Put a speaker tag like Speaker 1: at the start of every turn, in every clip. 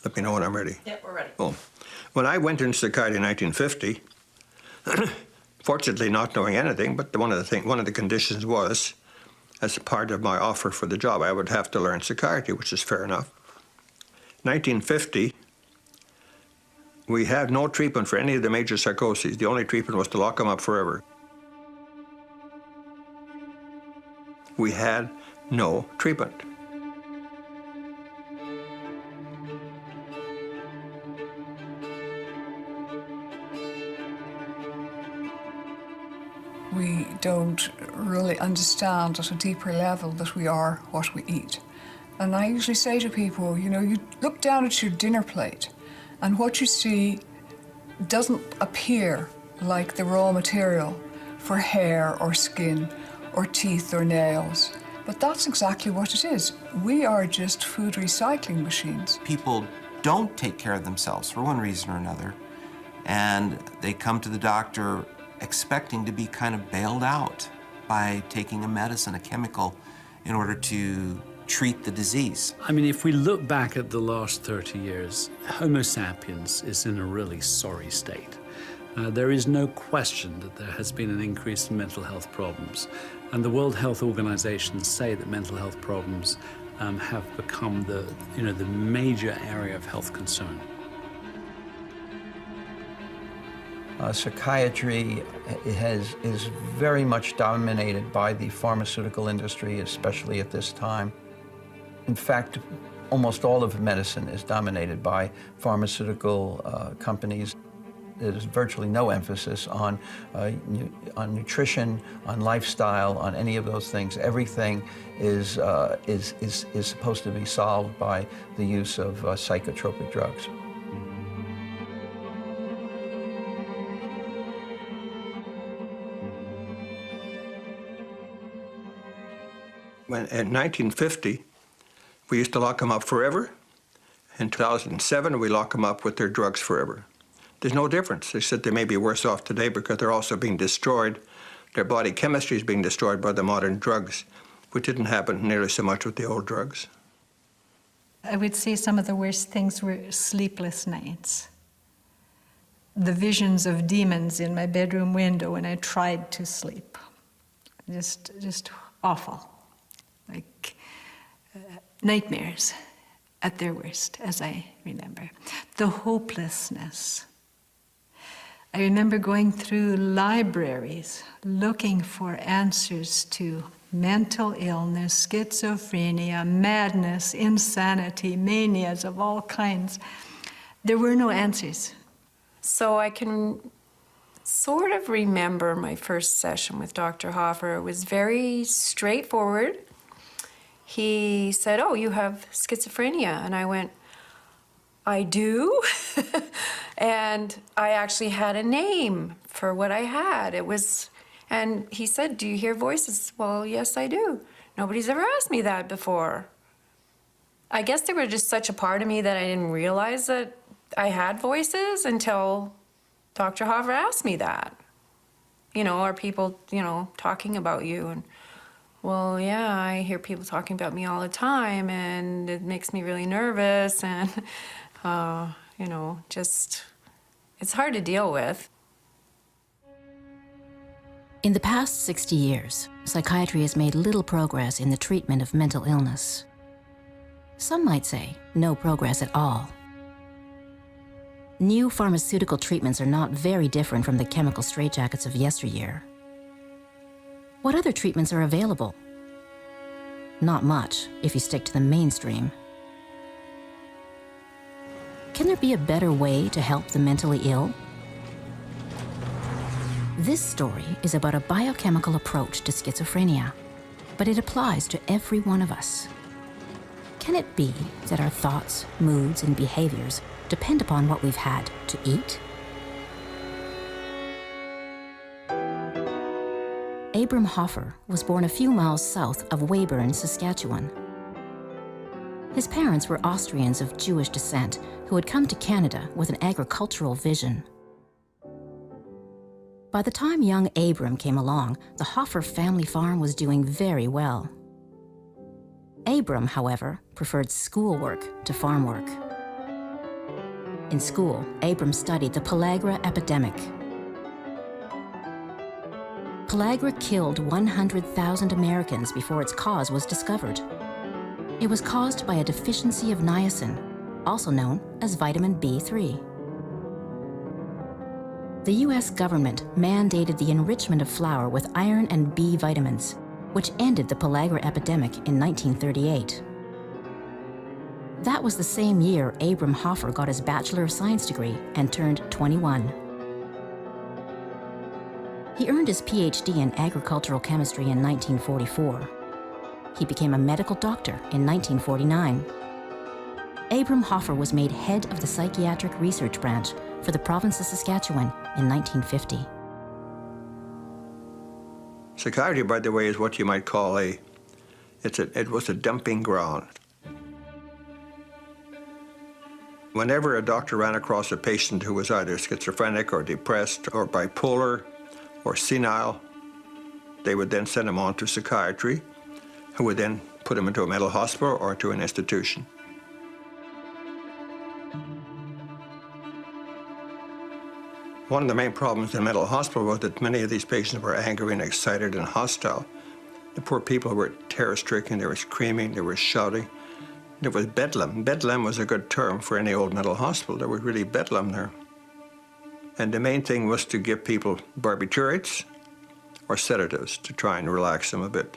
Speaker 1: Let me know when I'm ready.
Speaker 2: Yep, we're ready.
Speaker 1: Oh. When I went into psychiatry in 1950, fortunately not knowing anything, but one of the conditions was, as a part of my offer for the job, I would have to learn psychiatry, which is fair enough. 1950, we had no treatment for any of the major psychoses. The only treatment was to lock them up forever. We had no treatment.
Speaker 3: We don't really understand at a deeper level that we are what we eat. And I usually say to people, you know, you look down at your dinner plate and what you see doesn't appear like the raw material for hair or skin or teeth or nails. But that's exactly what it is. We are just food recycling machines.
Speaker 4: People don't take care of themselves for one reason or another, and they come to the doctor expecting to be kind of bailed out by taking a medicine, a chemical, in order to treat the disease.
Speaker 5: I mean, if we look back at the last 30 years, Homo sapiens is in a really sorry state. There is no question that there has been an increase in mental health problems. And the World Health Organization say that mental health problems have become the major area of health concern.
Speaker 6: Psychiatry is very much dominated by the pharmaceutical industry, especially at this time. In fact, almost all of medicine is dominated by pharmaceutical companies. There's virtually no emphasis on nutrition, on lifestyle, on any of those things. Everything is supposed to be solved by the use of psychotropic drugs.
Speaker 1: When, in 1950, we used to lock them up forever. In 2007, we lock them up with their drugs forever. There's no difference. They said they may be worse off today because they're also being destroyed. Their body chemistry is being destroyed by the modern drugs, which didn't happen nearly so much with the old drugs.
Speaker 2: I would say some of the worst things were sleepless nights. The visions of demons in my bedroom window when I tried to sleep. Just awful. Like nightmares at their worst, as I remember. The hopelessness. I remember going through libraries looking for answers to mental illness, schizophrenia, madness, insanity, manias of all kinds. There were no answers.
Speaker 7: So I can sort of remember my first session with Dr. Hoffer. It was very straightforward. He said, "Oh, you have schizophrenia." And I went, "I do?" And I actually had a name for what I had. And he said, "Do you hear voices?" Well, yes, I do. Nobody's ever asked me that before. I guess they were just such a part of me that I didn't realize that I had voices until Dr. Hoffer asked me that. You know, are people, talking about you? And, well, yeah, I hear people talking about me all the time, and it makes me really nervous, and, it's hard to deal with.
Speaker 8: In the past 60 years, psychiatry has made little progress in the treatment of mental illness. Some might say no progress at all. New pharmaceutical treatments are not very different from the chemical straitjackets of yesteryear. What other treatments are available? Not much, if you stick to the mainstream. Can there be a better way to help the mentally ill? This story is about a biochemical approach to schizophrenia, but it applies to every one of us. Can it be that our thoughts, moods, and behaviors depend upon what we've had to eat? Abram Hoffer was born a few miles south of Weyburn, Saskatchewan. His parents were Austrians of Jewish descent who had come to Canada with an agricultural vision. By the time young Abram came along, the Hoffer family farm was doing very well. Abram, however, preferred schoolwork to farm work. In school, Abram studied the pellagra epidemic. Pellagra killed 100,000 Americans before its cause was discovered. It was caused by a deficiency of niacin, also known as vitamin B3. The US government mandated the enrichment of flour with iron and B vitamins, which ended the pellagra epidemic in 1938. That was the same year Abram Hoffer got his Bachelor of Science degree and turned 21. He earned his PhD in agricultural chemistry in 1944. He became a medical doctor in 1949. Abram Hoffer was made head of the psychiatric research branch for the province of Saskatchewan in 1950.
Speaker 1: Psychiatry, by the way, is what you might call it was a dumping ground. Whenever a doctor ran across a patient who was either schizophrenic or depressed or bipolar or senile, they would then send him on to psychiatry, who would then put him into a mental hospital or to an institution. One of the main problems in mental hospital was that many of these patients were angry and excited and hostile. The poor people were terror-stricken, they were screaming, they were shouting. There was bedlam. Bedlam was a good term for any old mental hospital. There was really bedlam there. And the main thing was to give people barbiturates or sedatives to try and relax them a bit.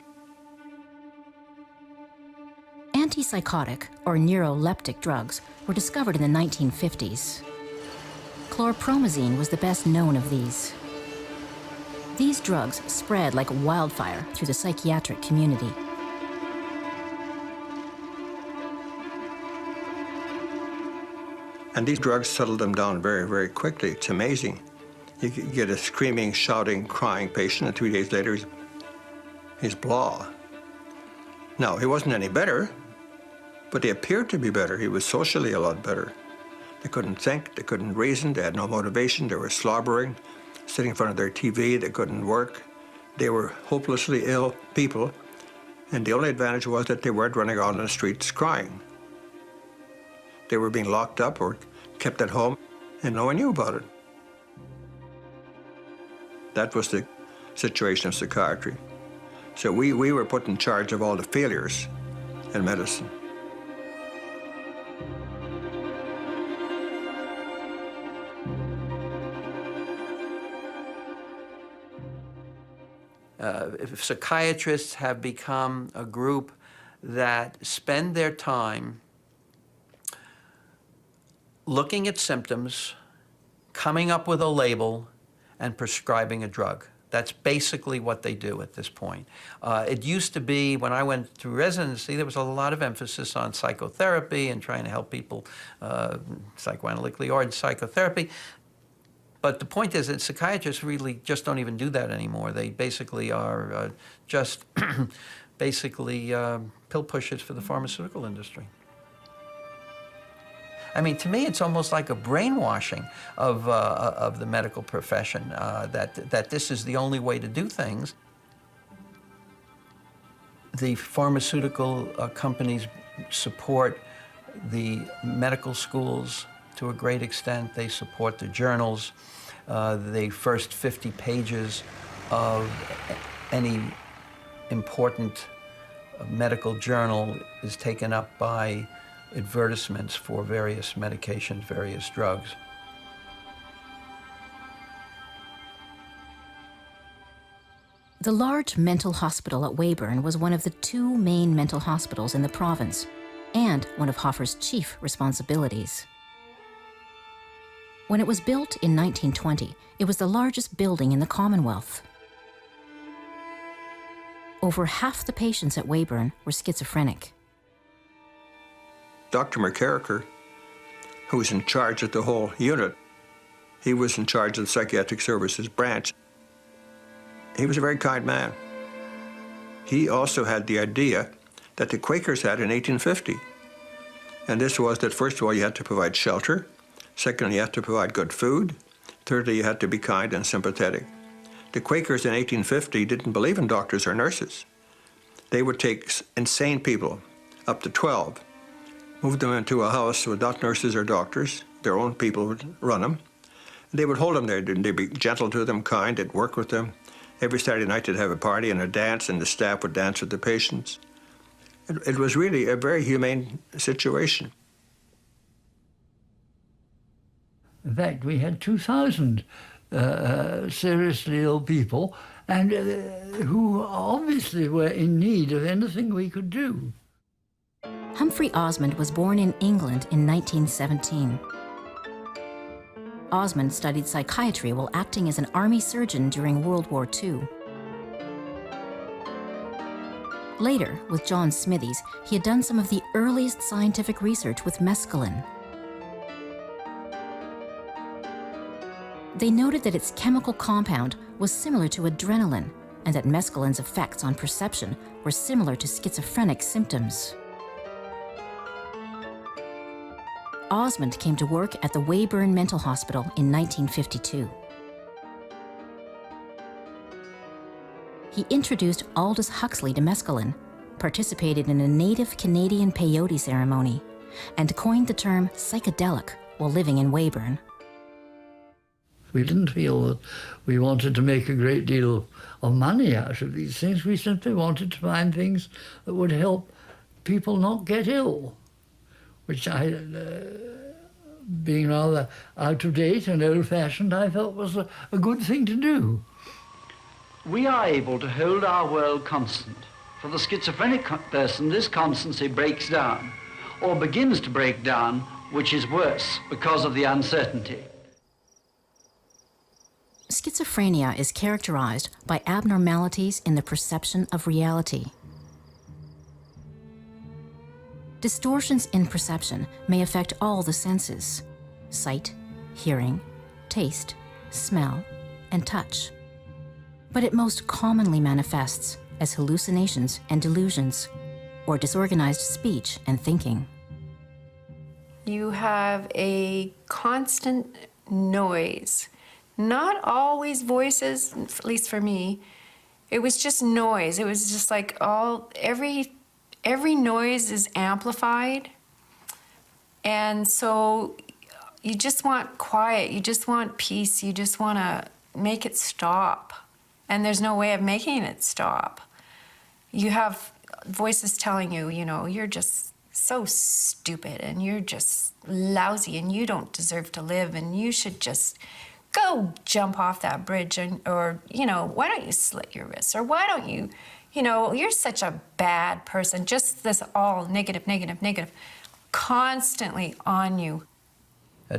Speaker 8: Antipsychotic or neuroleptic drugs were discovered in the 1950s. Chlorpromazine was the best known of these. These drugs spread like wildfire through the psychiatric community.
Speaker 1: And these drugs settled them down very, very quickly. It's amazing. You could get a screaming, shouting, crying patient, and 3 days later, he's blah. Now, he wasn't any better, but he appeared to be better. He was socially a lot better. They couldn't think, they couldn't reason, they had no motivation, they were slobbering, sitting in front of their TV, they couldn't work. They were hopelessly ill people, and the only advantage was that they weren't running around on the streets crying. They were being locked up or kept at home, and no one knew about it. That was the situation of psychiatry. So we were put in charge of all the failures in medicine.
Speaker 6: Psychiatrists have become a group that spend their time looking at symptoms, coming up with a label, and prescribing a drug. That's basically what they do at this point. It used to be, when I went through residency, there was a lot of emphasis on psychotherapy and trying to help people psychoanalytically or in psychotherapy. But the point is that psychiatrists really just don't even do that anymore. They basically are just basically pill pushers for the pharmaceutical industry. I mean, to me, it's almost like a brainwashing of the medical profession, that this is the only way to do things. The pharmaceutical companies support the medical schools to a great extent. They support the journals. The first 50 pages of any important medical journal is taken up by advertisements for various medications, various drugs.
Speaker 8: The large mental hospital at Weyburn was one of the two main mental hospitals in the province and one of Hoffer's chief responsibilities. When it was built in 1920, it was the largest building in the Commonwealth. Over half the patients at Weyburn were schizophrenic.
Speaker 1: Dr. McCarricker, who was in charge of the whole unit. He was in charge of the psychiatric services branch. He was a very kind man. He also had the idea that the Quakers had in 1850. And this was that, first of all, you had to provide shelter. Secondly, you had to provide good food. Thirdly, you had to be kind and sympathetic. The Quakers in 1850 didn't believe in doctors or nurses. They would take insane people, up to 12, move them into a house without nurses or doctors. Their own people would run them. They would hold them there. They'd be gentle to them, kind, they'd work with them. Every Saturday night they'd have a party and a dance, and the staff would dance with the patients. It was really a very humane situation.
Speaker 9: In fact, we had 2,000 seriously ill people, and who obviously were in need of anything we could do.
Speaker 8: Humphry Osmond was born in England in 1917. Osmond studied psychiatry while acting as an army surgeon during World War II. Later, with John Smithies, he had done some of the earliest scientific research with mescaline. They noted that its chemical compound was similar to adrenaline, and that mescaline's effects on perception were similar to schizophrenic symptoms. Osmond came to work at the Weyburn Mental Hospital in 1952. He introduced Aldous Huxley to mescaline, participated in a native Canadian peyote ceremony, and coined the term psychedelic while living in Weyburn.
Speaker 9: We didn't feel that we wanted to make a great deal of money out of these things. We simply wanted to find things that would help people not get ill, which I, being rather out of date and old-fashioned, I felt was a good thing to do.
Speaker 10: We are able to hold our world constant. For the schizophrenic person, this constancy breaks down, or begins to break down, which is worse because of the uncertainty.
Speaker 8: Schizophrenia is characterized by abnormalities in the perception of reality. Distortions in perception may affect all the senses: sight, hearing, taste, smell, and touch. But it most commonly manifests as hallucinations and delusions, or disorganized speech and thinking.
Speaker 7: You have a constant noise. Not always voices, at least for me. It was just noise. It was just like every noise is amplified. And so you just want quiet, you just want peace, you just want to make it stop. And there's no way of making it stop. You have voices telling you, you know, you're just so stupid and you're just lousy and you don't deserve to live and you should just go jump off that bridge, or, you know, why don't you slit your wrists? Or why don't you, you know, you're such a bad person. Just this all negative, negative, negative, constantly on you.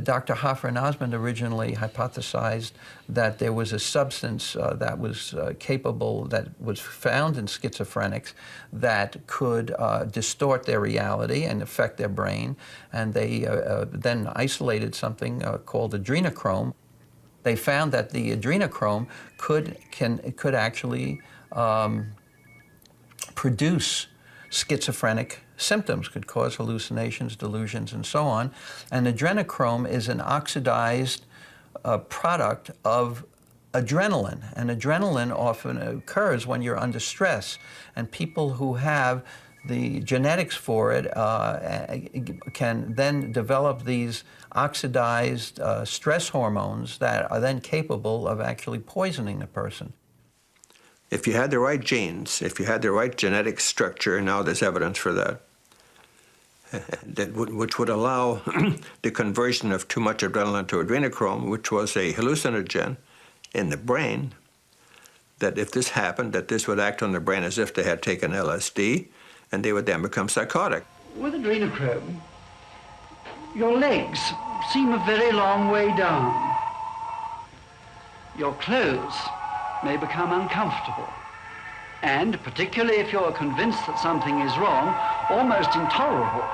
Speaker 6: Dr. Hoffer and Osmond originally hypothesized that there was a substance that was capable, that was found in schizophrenics, that could distort their reality and affect their brain. And they then isolated something called adrenochrome. They found that the adrenochrome could actually produce schizophrenic symptoms, could cause hallucinations, delusions, and so on. And adrenochrome is an oxidized product of adrenaline. And adrenaline often occurs when you're under stress. And people who have the genetics for it can then develop these oxidized stress hormones that are then capable of actually poisoning the person.
Speaker 1: If you had the right genes, if you had the right genetic structure, and now there's evidence for that, which would allow the conversion of too much adrenaline to adrenochrome, which was a hallucinogen in the brain, that if this happened, that this would act on the brain as if they had taken LSD, and they would then become psychotic.
Speaker 10: With adrenochrome, your legs seem a very long way down. Your clothes may become uncomfortable. And, particularly if you're convinced that something is wrong, almost intolerable.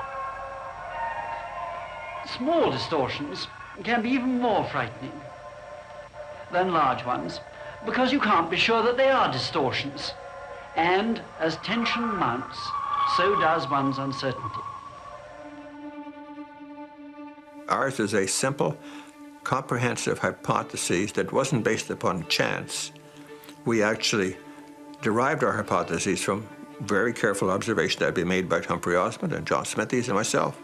Speaker 10: Small distortions can be even more frightening than large ones, because you can't be sure that they are distortions. And as tension mounts, so does one's uncertainty.
Speaker 1: Ours is a simple, comprehensive hypothesis that wasn't based upon chance. We actually derived our hypotheses from very careful observation that had been made by Humphry Osmond and John Smithies and myself.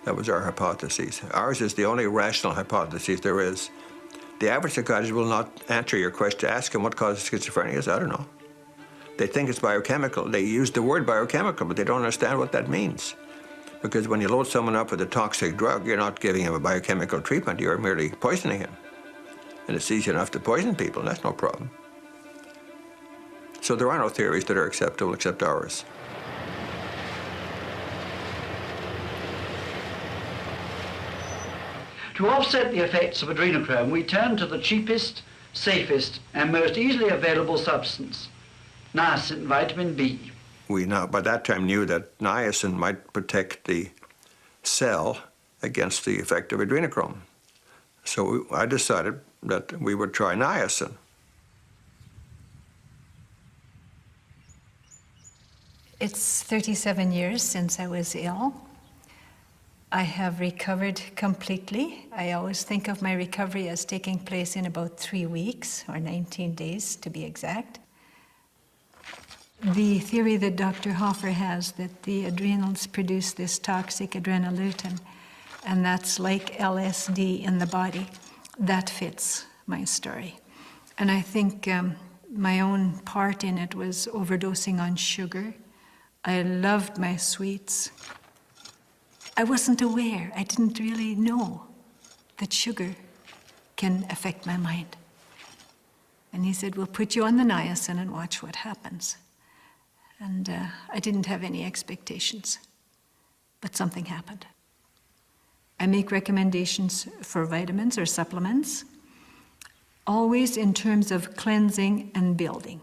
Speaker 1: That was our hypothesis. Ours is the only rational hypothesis there is. The average psychiatrist will not answer your question. Ask him what causes schizophrenia. I don't know. They think it's biochemical. They use the word biochemical, but they don't understand what that means. Because when you load someone up with a toxic drug, you're not giving him a biochemical treatment, you're merely poisoning him. And it's easy enough to poison people, and that's no problem. So there are no theories that are acceptable except ours.
Speaker 10: To offset the effects of adrenochrome, we turn to the cheapest, safest, and most easily available substance, niacin, vitamin B.
Speaker 1: We now, by that time, knew that niacin might protect the cell against the effect of adrenochrome. So I decided that we would try niacin.
Speaker 2: It's 37 years since I was ill. I have recovered completely. I always think of my recovery as taking place in about 3 weeks, or 19 days to be exact. The theory that Dr. Hoffer has, that the adrenals produce this toxic adrenoleutin, and that's like LSD in the body, that fits my story. And I think my own part in it was overdosing on sugar. I loved my sweets. I wasn't aware, I didn't really know that sugar can affect my mind. And he said, we'll put you on the niacin and watch what happens. And I didn't have any expectations, but something happened. I make recommendations for vitamins or supplements, always in terms of cleansing and building.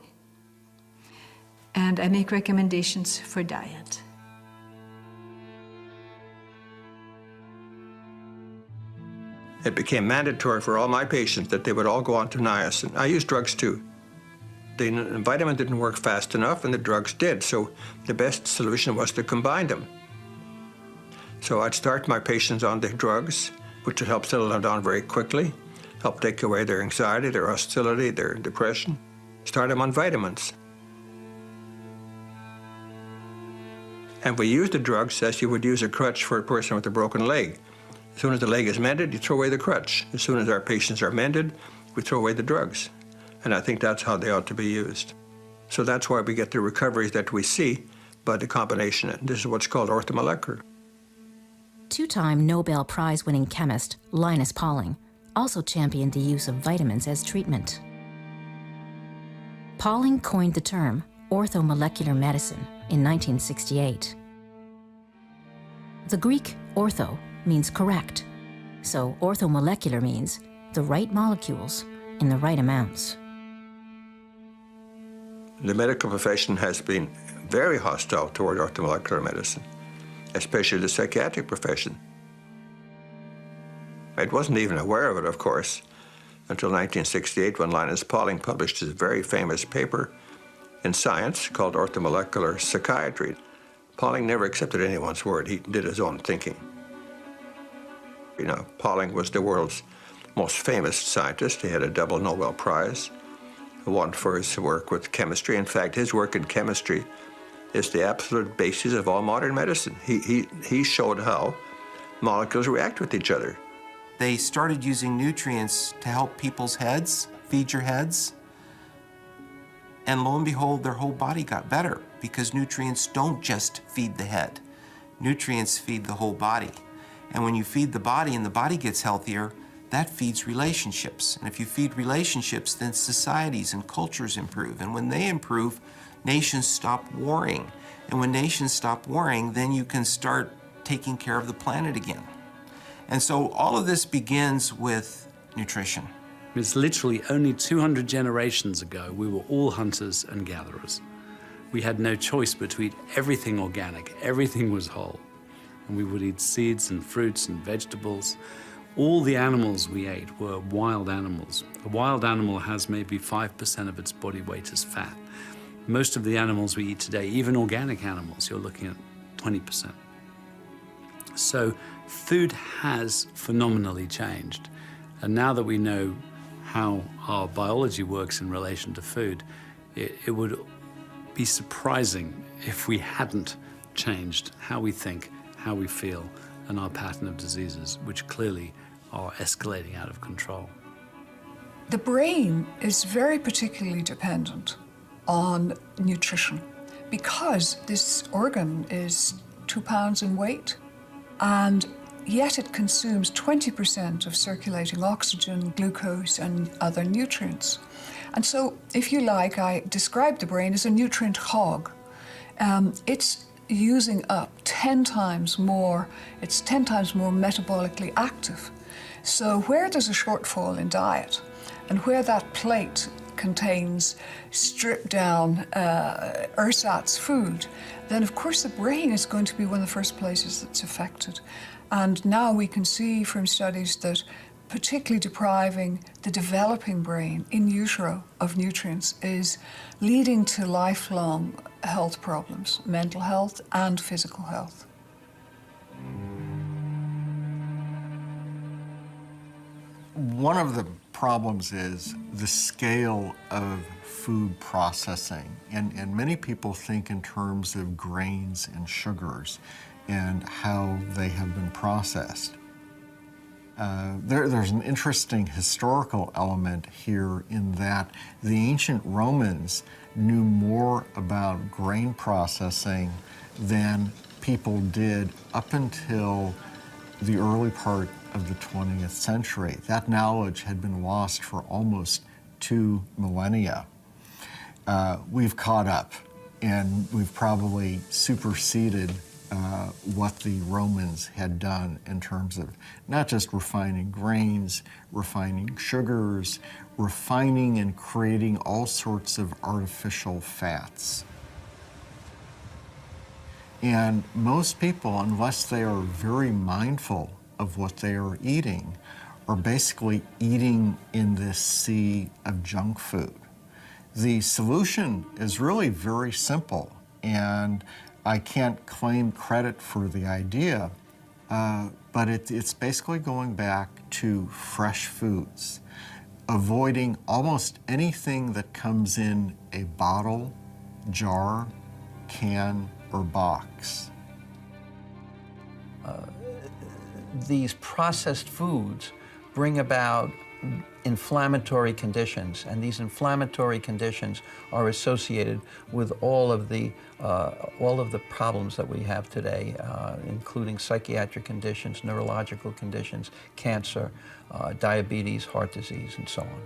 Speaker 2: And I make recommendations for diet.
Speaker 1: It became mandatory for all my patients that they would all go on to niacin. I use drugs too. The vitamin didn't work fast enough and the drugs did, so the best solution was to combine them. So I'd start my patients on the drugs, which would help settle them down very quickly, help take away their anxiety, their hostility, their depression. Start them on vitamins. And we use the drugs as you would use a crutch for a person with a broken leg. As soon as the leg is mended, you throw away the crutch. As soon as our patients are mended, we throw away the drugs. And I think that's how they ought to be used. So that's why we get the recoveries that we see by the combination. And this is what's called orthomolecular.
Speaker 8: Two-time Nobel Prize-winning chemist Linus Pauling also championed the use of vitamins as treatment. Pauling coined the term orthomolecular medicine in 1968. The Greek ortho means correct, so orthomolecular means the right molecules in the right amounts.
Speaker 1: The medical profession has been very hostile toward orthomolecular medicine, especially the psychiatric profession. I wasn't even aware of it, of course, until 1968 when Linus Pauling published his very famous paper in Science called Orthomolecular Psychiatry. Pauling never accepted anyone's word. He did his own thinking. You know, Pauling was the world's most famous scientist. He had a double Nobel Prize, one for his work with chemistry. In fact, his work in chemistry is the absolute basis of all modern medicine. He showed how molecules react with each other.
Speaker 4: They started using nutrients to help people's heads, feed your heads, and lo and behold, their whole body got better because nutrients don't just feed the head. Nutrients feed the whole body. And when you feed the body and the body gets healthier, that feeds relationships. And if you feed relationships, then societies and cultures improve. And when they improve, nations stop warring. And when nations stop warring, then you can start taking care of the planet again. And so all of this begins with nutrition.
Speaker 5: It's literally only 200 generations ago, we were all hunters and gatherers. We had no choice but to eat everything organic, everything was whole. and we would eat seeds and fruits and vegetables. All the animals we ate were wild animals. A wild animal has maybe 5% of its body weight as fat. Most of the animals we eat today, even organic animals, you're looking at 20%. So food has phenomenally changed. And now that we know how our biology works in relation to food, it would be surprising if we hadn't changed how we think, how we feel, and our pattern of diseases, which clearly are escalating out of control.
Speaker 3: The brain is very particularly dependent on nutrition because this organ is 2 pounds in weight, and yet it consumes 20% of circulating oxygen, glucose, and other nutrients. And so, if you like, I describe the brain as a nutrient hog. It's using up 10 times more, it's 10 times more metabolically active. So where there's a shortfall in diet, and where that plate contains stripped down ersatz food, then of course the brain is going to be one of the first places that's affected. And now we can see from studies that particularly depriving the developing brain in utero of nutrients is leading to lifelong health problems, mental health and physical health.
Speaker 11: One of the problems is the scale of food processing. And many people think in terms of grains and sugars and how they have been processed. There's an interesting historical element here in that the ancient Romans knew more about grain processing than people did up until the early part of the 20th century. That knowledge had been lost for almost 2 millennia. We've caught up, and we've probably superseded what the Romans had done in terms of not just refining grains, refining sugars, refining and creating all sorts of artificial fats. And most people, unless they are very mindful of what they are eating, are basically eating in this sea of junk food. The solution is really very simple, and I can't claim credit for the idea, but it's basically going back to fresh foods, avoiding almost anything that comes in a bottle, jar, can, or box.
Speaker 6: These processed foods bring about inflammatory conditions, and these inflammatory conditions are associated with all of the problems that we have today, including psychiatric conditions, neurological conditions, cancer, diabetes, heart disease, and so on.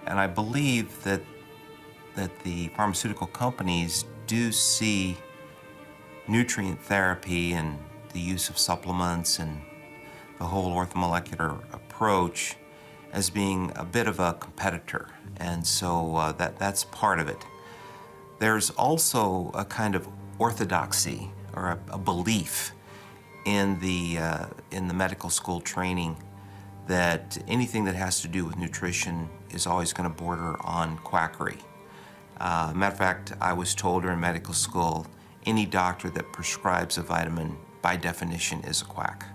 Speaker 4: And I believe that the pharmaceutical companies do see nutrient therapy and the use of supplements and the whole orthomolecular approach as being a bit of a competitor. And so that's part of it. There's also a kind of orthodoxy or a belief in the medical school training that anything that has to do with nutrition is always going to border on quackery. Matter of fact, I was told during medical school, any doctor that prescribes a vitamin, by definition, is a quack.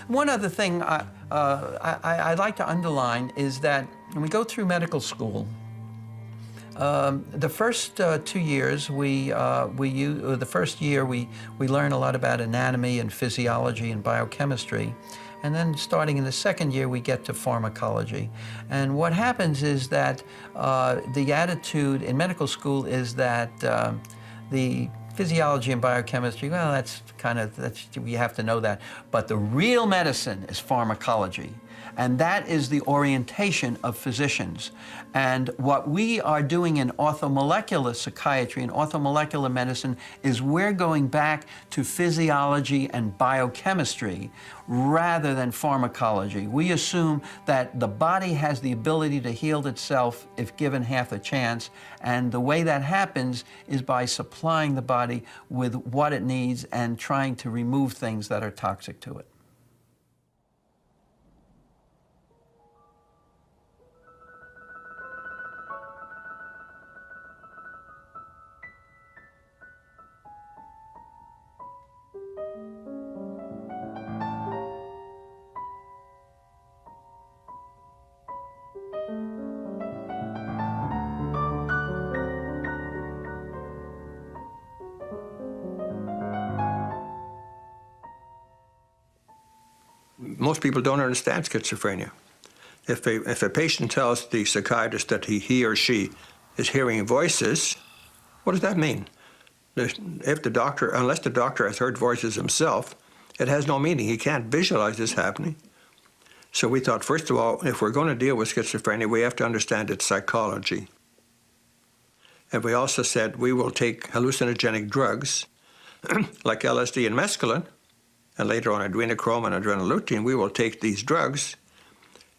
Speaker 6: One other thing I'd like to underline is that when we go through medical school, the first 2 years the first year we learn a lot about anatomy and physiology and biochemistry, and then starting in the second year we get to pharmacology. And what happens is that the attitude in medical school is that the physiology and biochemistry, well, we have to know that. But the real medicine is pharmacology. And that is the orientation of physicians. And what we are doing in orthomolecular psychiatry and orthomolecular medicine is we're going back to physiology and biochemistry rather than pharmacology. We assume that the body has the ability to heal itself if given half a chance, and the way that happens is by supplying the body with what it needs and trying to remove things that are toxic to it.
Speaker 1: Most people don't understand schizophrenia. If a patient tells the psychiatrist that he or she is hearing voices, what does that mean? Unless the doctor has heard voices himself, it has no meaning. He can't visualize this happening. So we thought, first of all, if we're going to deal with schizophrenia, we have to understand its psychology. And we also said we will take hallucinogenic drugs like LSD and mescaline, and later on adrenochrome and adrenoleukin. We will take these drugs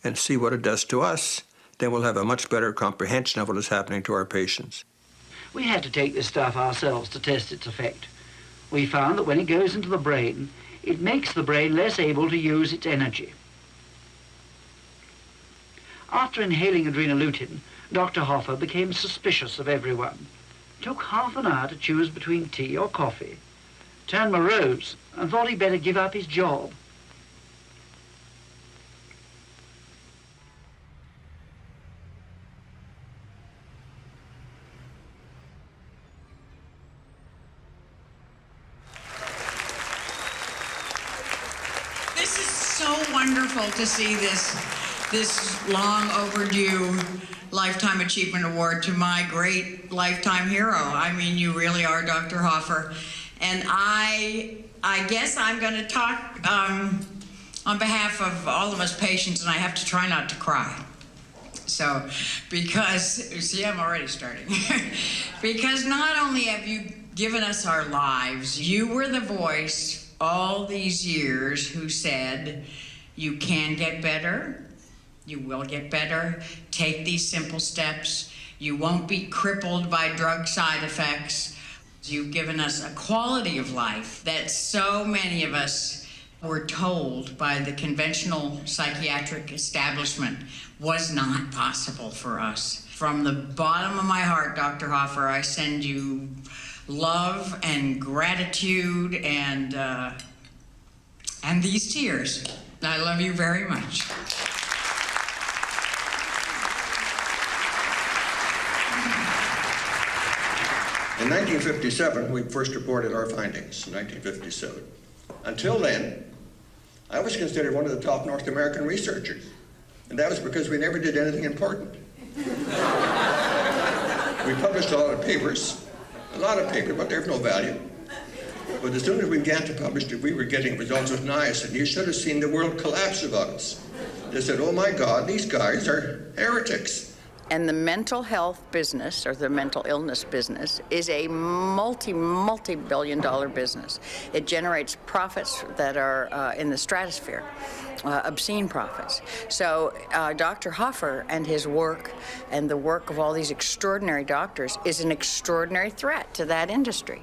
Speaker 1: and see what it does to us. Then we'll have a much better comprehension of what is happening to our patients.
Speaker 10: We had to take this stuff ourselves to test its effect. We found that when it goes into the brain, it makes the brain less able to use its energy. After inhaling adrenoleukin, Dr. Hoffer became suspicious of everyone. It took half an hour to choose between tea or coffee, turned morose, and thought he'd better give up his job.
Speaker 12: This is so wonderful to see this long overdue Lifetime Achievement Award to my great lifetime hero. I mean, you really are Dr. Hoffer. And I guess I'm going to talk on behalf of all of us patients, and I have to try not to cry. So, because, see, I'm already starting. Because not only have you given us our lives, you were the voice all these years who said, you can get better, you will get better, take these simple steps, you won't be crippled by drug side effects. You've given us a quality of life that so many of us were told by the conventional psychiatric establishment was not possible for us. From the bottom of my heart, Dr. Hoffer, I send you love and gratitude and these tears. I love you very much.
Speaker 1: In 1957, we first reported our findings, in 1957. Until then, I was considered one of the top North American researchers, and that was because we never did anything important. We published a lot of papers, but they have no value. But as soon as we began to publish it, we were getting results with niacin. You should have seen the world collapse about us. They said, oh my God, these guys are heretics.
Speaker 13: And the mental health business, or the mental illness business, is a multi-billion-dollar business. It generates profits that are in the stratosphere, obscene profits. So Dr. Hoffer and his work, and the work of all these extraordinary doctors, is an extraordinary threat to that industry.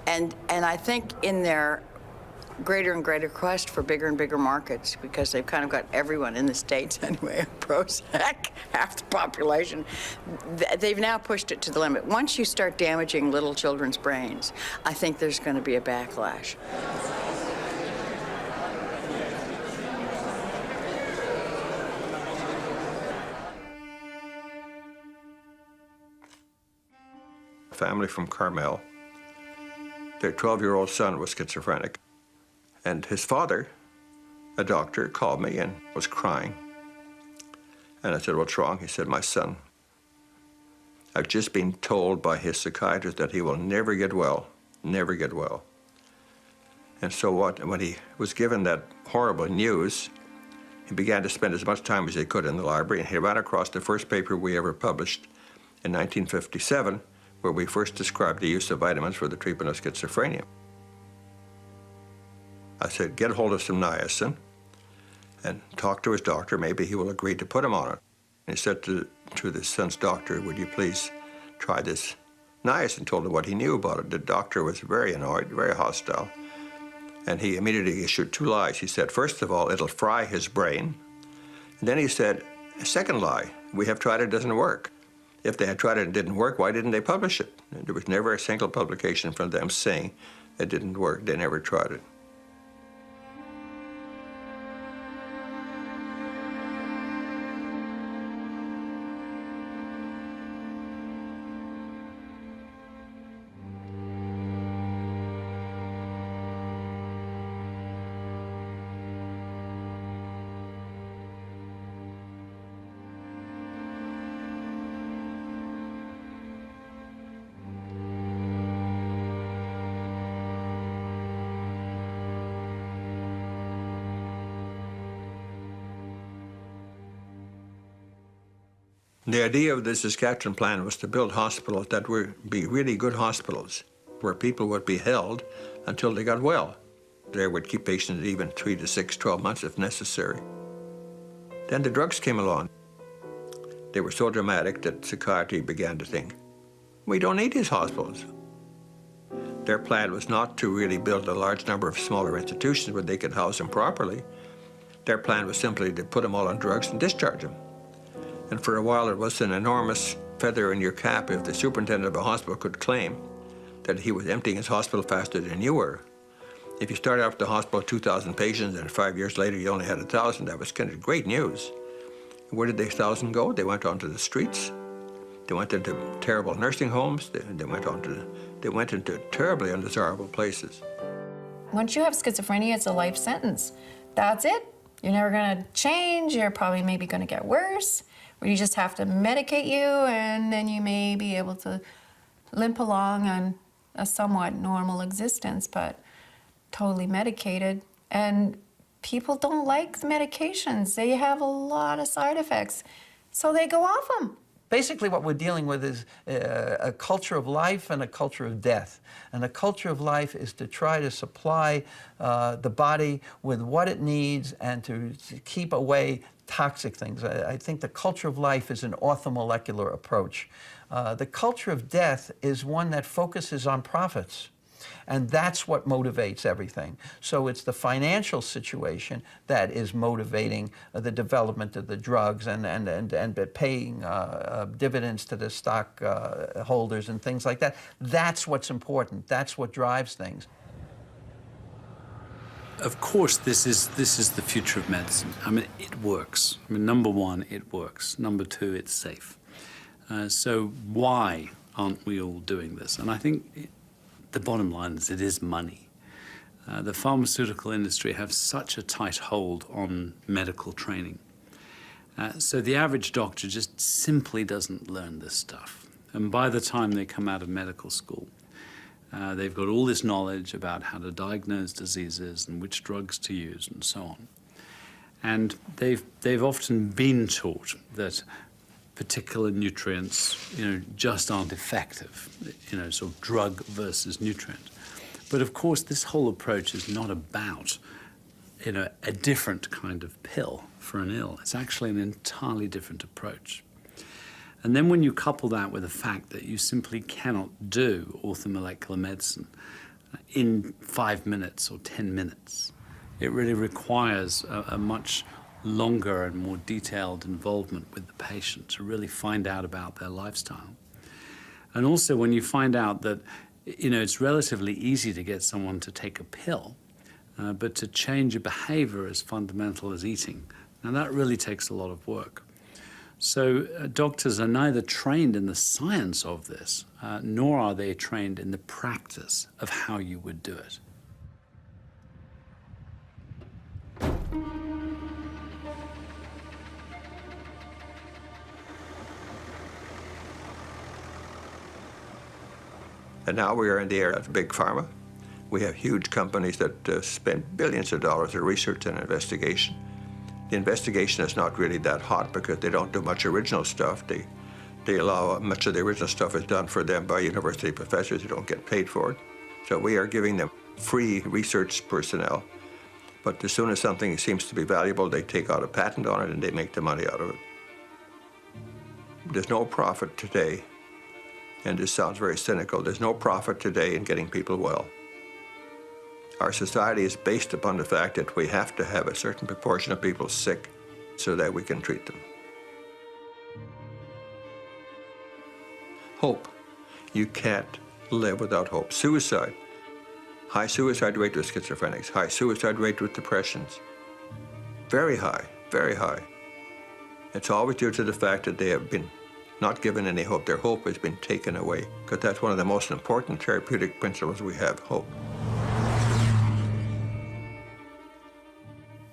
Speaker 13: And I think in their greater and greater quest for bigger and bigger markets, because they've kind of got everyone in the States anyway, Prozac, half the population, they've now pushed it to the limit. Once you start damaging little children's brains, I think there's going to be a backlash.
Speaker 1: A family from Carmel, their 12-year-old son was schizophrenic. And his father, a doctor, called me and was crying. And I said, what's wrong? He said, my son, I've just been told by his psychiatrist that he will never get well, never get well. And so when he was given that horrible news, He began to spend as much time as he could in the library, and he ran across the first paper we ever published in 1957, where we first described the use of vitamins for the treatment of schizophrenia. I said, get hold of some niacin and talk to his doctor. Maybe he will agree to put him on it. And he said to the son's doctor, would you please try this niacin? Told him what he knew about it. The doctor was very annoyed, very hostile. And he immediately issued 2 lies. He said, first of all, it'll fry his brain. And then he said, a second lie, we have tried it, it doesn't work. If they had tried it and it didn't work, why didn't they publish it? There was never a single publication from them saying it didn't work. They never tried it. The idea of the Saskatchewan plan was to build hospitals that would be really good hospitals, where people would be held until they got well. They would keep patients even 3 to 6, 12 months if necessary. Then the drugs came along. They were so dramatic that psychiatry began to think, we don't need these hospitals. Their plan was not to really build a large number of smaller institutions where they could house them properly. Their plan was simply to put them all on drugs and discharge them. And for a while, it was an enormous feather in your cap if the superintendent of a hospital could claim that he was emptying his hospital faster than you were. If you started out at the hospital with 2,000 patients and 5 years later you only had 1,000, that was kind of great news. Where did the 1,000 go? They went onto the streets. They went into terrible nursing homes. They went into terribly undesirable places.
Speaker 7: Once you have schizophrenia, it's a life sentence. That's it. You're never going to change. You're probably maybe going to get worse. Or you just have to medicate you, and then you may be able to limp along on a somewhat normal existence, but totally medicated. And people don't like the medications. They have a lot of side effects, so they go off them.
Speaker 6: Basically what we're dealing with is a culture of life and a culture of death. And a culture of life is to try to supply the body with what it needs and to keep away toxic things. I think the culture of life is an orthomolecular approach. The culture of death is one that focuses on profits. And that's what motivates everything. So it's the financial situation that is motivating the development of the drugs and paying dividends to the stock holders and things like that. That's what's important. That's what drives things.
Speaker 5: Of course, this is the future of medicine. I mean, it works. I mean, number one, it works. Number two, it's safe. So why aren't we all doing this? And I think the bottom line is it is money. The pharmaceutical industry have such a tight hold on medical training. So the average doctor just simply doesn't learn this stuff. And by the time they come out of medical school, they've got all this knowledge about how to diagnose diseases and which drugs to use and so on. And they've often been taught that particular nutrients, just aren't effective, sort of drug versus nutrient. But of course, this whole approach is not about, a different kind of pill for an ill. It's actually an entirely different approach. And then when you couple that with the fact that you simply cannot do orthomolecular medicine in 5 minutes or 10 minutes, it really requires a much longer and more detailed involvement with the patient to really find out about their lifestyle. And also when you find out that, it's relatively easy to get someone to take a pill, but to change a behavior as fundamental as eating, now that really takes a lot of work. So doctors are neither trained in the science of this, nor are they trained in the practice of how you would do it.
Speaker 1: And now we are in the era of big pharma. We have huge companies that spend billions of dollars on research and investigation. The investigation is not really that hot because they don't do much original stuff. They allow much of the original stuff is done for them by university professors who don't get paid for it. So we are giving them free research personnel. But as soon as something seems to be valuable, they take out a patent on it and they make the money out of it. There's no profit today, and this sounds very cynical, there's no profit today in getting people well. Our society is based upon the fact that we have to have a certain proportion of people sick so that we can treat them. Hope. You can't live without hope. Suicide. High suicide rate with schizophrenics, high suicide rate with depressions. Very high, very high. It's always due to the fact that they have been not given any hope. Their hope has been taken away, because that's one of the most important therapeutic principles we have, hope.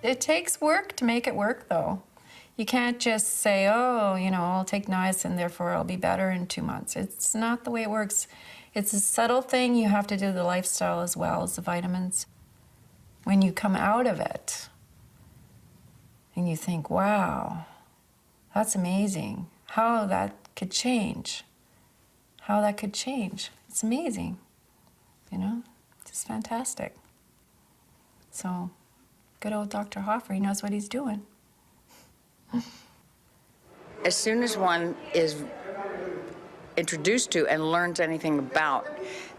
Speaker 7: It takes work to make it work, though. You can't just say, oh, you know, I'll take niacin, therefore I'll be better in 2 months. It's not the way it works. It's a subtle thing. You have to do the lifestyle as well as the vitamins. When you come out of it and you think, wow, that's amazing, how that could change, how that could change. It's amazing, you know, just fantastic. So, good old Dr. Hoffer, he knows what he's doing.
Speaker 13: As soon as one is introduced to and learns anything about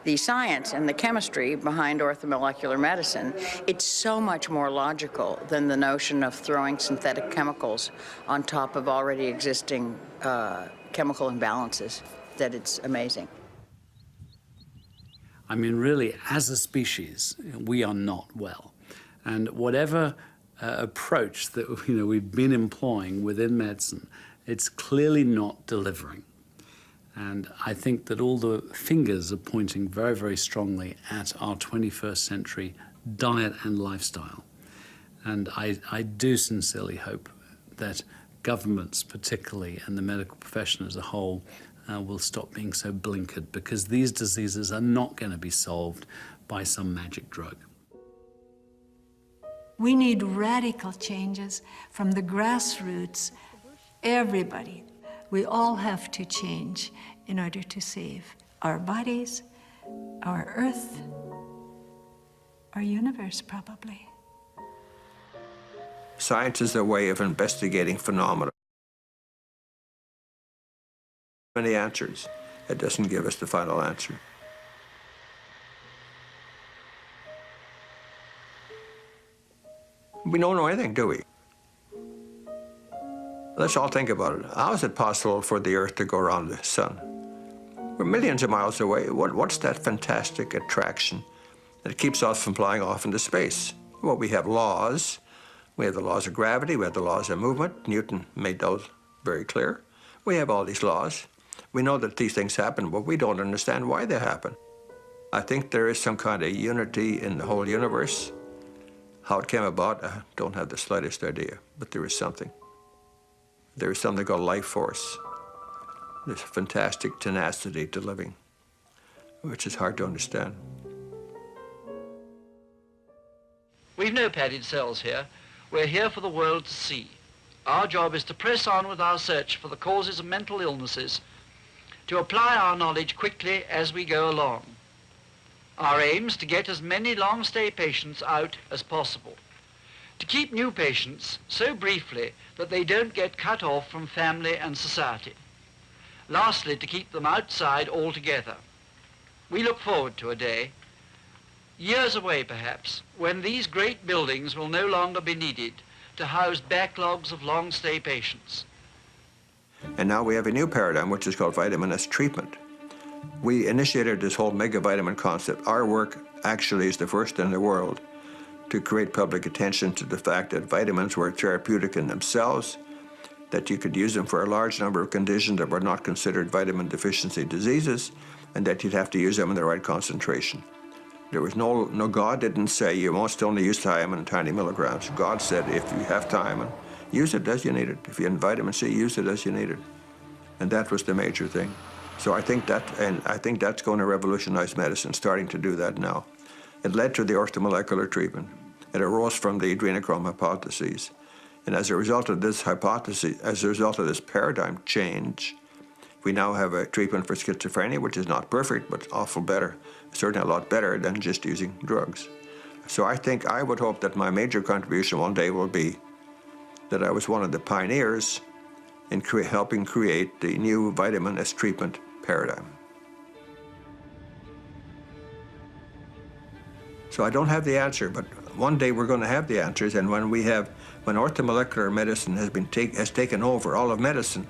Speaker 13: the science and the chemistry behind orthomolecular medicine, it's so much more logical than the notion of throwing synthetic chemicals on top of already existing chemical imbalances, that it's amazing.
Speaker 5: I mean, really, as a species, we are not well. And whatever approach that we've been employing within medicine, it's clearly not delivering. And I think that all the fingers are pointing very, very strongly at our 21st century diet and lifestyle. And I do sincerely hope that governments particularly and the medical profession as a whole will stop being so blinkered, because these diseases are not going to be solved by some magic drug.
Speaker 2: We need radical changes from the grassroots. Everybody, we all have to change in order to save our bodies, our earth, our universe, probably.
Speaker 1: Science is a way of investigating phenomena. Many answers. It doesn't give us the final answer. We don't know anything, do we? Let's all think about it. How is it possible for the Earth to go around the sun? We're millions of miles away. What's that fantastic attraction that keeps us from flying off into space? Well, we have laws. We have the laws of gravity. We have the laws of movement. Newton made those very clear. We have all these laws. We know that these things happen, but we don't understand why they happen. I think there is some kind of unity in the whole universe. How it came about, I don't have the slightest idea, but there is something. There is something called life force. This fantastic tenacity to living, which is hard to understand.
Speaker 10: We've no padded cells here. We're here for the world to see. Our job is to press on with our search for the causes of mental illnesses, to apply our knowledge quickly as we go along. Our aim is to get as many long-stay patients out as possible, to keep new patients so briefly that they don't get cut off from family and society. Lastly, to keep them outside altogether. We look forward to a day, years away perhaps, when these great buildings will no longer be needed to house backlogs of long-stay patients.
Speaker 1: And now we have a new paradigm, which is called vitamin S treatment. We initiated this whole megavitamin concept. Our work actually is the first in the world to create public attention to the fact that vitamins were therapeutic in themselves, that you could use them for a large number of conditions that were not considered vitamin deficiency diseases, and that you'd have to use them in the right concentration. There was no God didn't say you must only use thiamine in tiny milligrams. God said if you have thiamine, use it as you need it. If you have vitamin C, use it as you need it. And that was the major thing. So I think that's going to revolutionize medicine, starting to do that now. It led to the orthomolecular treatment. It arose from the adrenochrome hypotheses. And as a result of this hypothesis, as a result of this paradigm change, we now have a treatment for schizophrenia, which is not perfect, but awful better, certainly a lot better than just using drugs. So I would hope that my major contribution one day will be that I was one of the pioneers in helping create the new vitamin as treatment paradigm. So I don't have the answer, but one day we're going to have the answers, and when orthomolecular medicine has taken over all of medicine,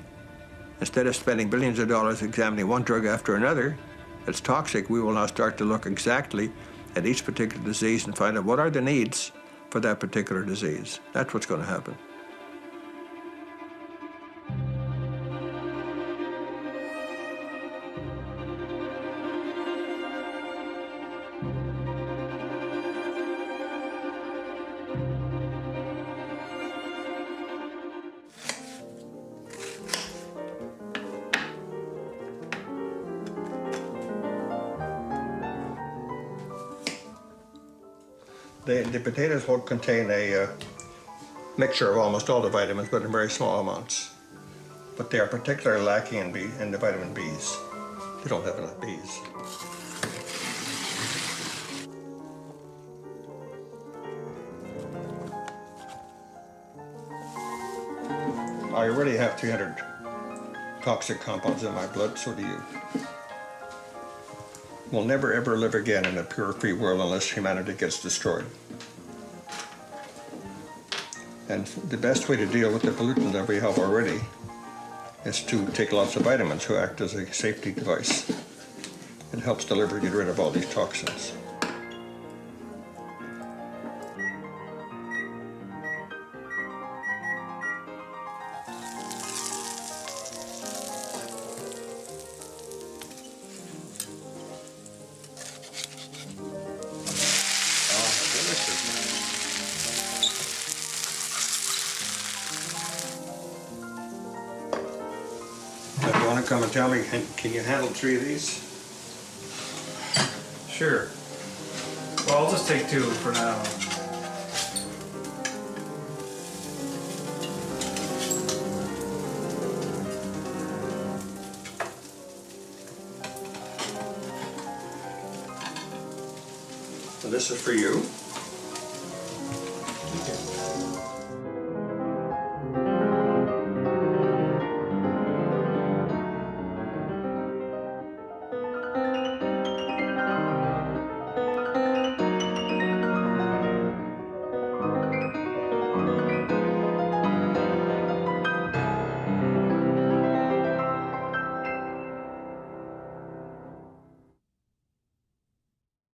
Speaker 1: instead of spending billions of dollars examining one drug after another that's toxic, we will now start to look exactly at each particular disease and find out what are the needs for that particular disease. That's what's going to happen. The potatoes will contain a mixture of almost all the vitamins, but in very small amounts. But they are particularly lacking in the vitamin Bs. They don't have enough Bs. I already have 300 toxic compounds in my blood, so do you. We'll never ever live again in a pure free world unless humanity gets destroyed. And the best way to deal with the pollutants that we have already is to take lots of vitamins who act as a safety device. It helps get rid of all these toxins. Come and tell me, can you handle 3 of these?
Speaker 14: Sure. Well, I'll just take 2 for now.
Speaker 1: So this is for you.